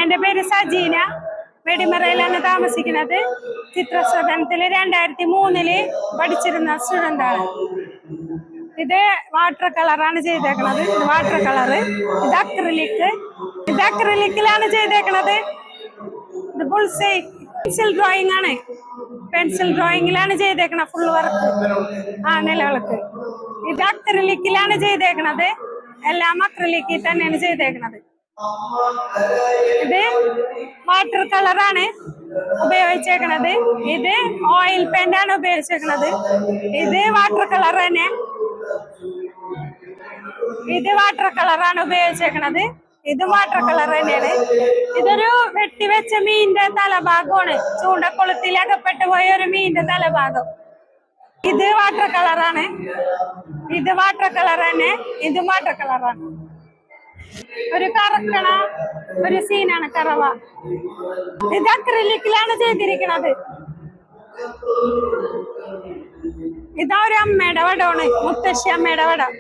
എൻ്റെ പേര് സജീന. വെടിമറയിലാണ് താമസിക്കുന്നത്. ചിത്രസദനത്തിൽ 2003 പഠിച്ചിരുന്ന സ്റ്റുഡൻ്റാണ്. ഇത് വാട്ടർ കളറാണ് ചെയ്തേക്കുന്നത്. ഇത് വാട്ടർ കളറ്. ഇത് അക്രിലിക്കിലാണ് ചെയ്തേക്കുന്നത്. ഇത് ബുൾസൈ പെൻസിൽ ഡ്രോയിങ് ആണ്. പെൻസിൽ ഡ്രോയിങ്ങിലാണ് ചെയ്തേക്കണത്. ഫുൾ വർക്ക് നിലവിളക്ക്. ഇത് അക്രിലിക്കിലാണ് ചെയ്തേക്കണത്. എല്ലാം അക്രിലിക്കിൽ തന്നെയാണ് ചെയ്തേക്കണത്. ഇത് വാട്ടർ കളറാണ് ഉപയോഗിച്ചേക്കണത്. ഇത് ഓയിൽ പെയിന്റ് ആണ് ഉപയോഗിച്ചേക്കണത്. ഇത് വാട്ടർ കളർ തന്നെ. ഇത് വാട്ടർ കളറാണ് ഉപയോഗിച്ചേക്കണത്. ഇത് വാട്ടർ കളർ തന്നെയാണ്. ഇതൊരു വെട്ടിവെച്ച മീനിന്റെ തലഭാഗമാണ്. ചൂണ്ടക്കുളത്തിൽ അകപ്പെട്ടു പോയ ഒരു മീനിന്റെ തലഭാഗം. ഇത് വാട്ടർ കളറാണ്. ഇത് വാട്ടർ കളർ തന്നെ. ഇത് വാട്ടർ കളറാണ്. ഒരു കറക്കണ ഒരു സീനാണ് കറവ. ഇത് അക്രിലിക്കിലാണ് ചെയ്തിരിക്കുന്നത്. ഇതാ ഒരു അമ്മയുടെ വടമാണ്. മുത്തശ്ശി അമ്മയുടെ വടം.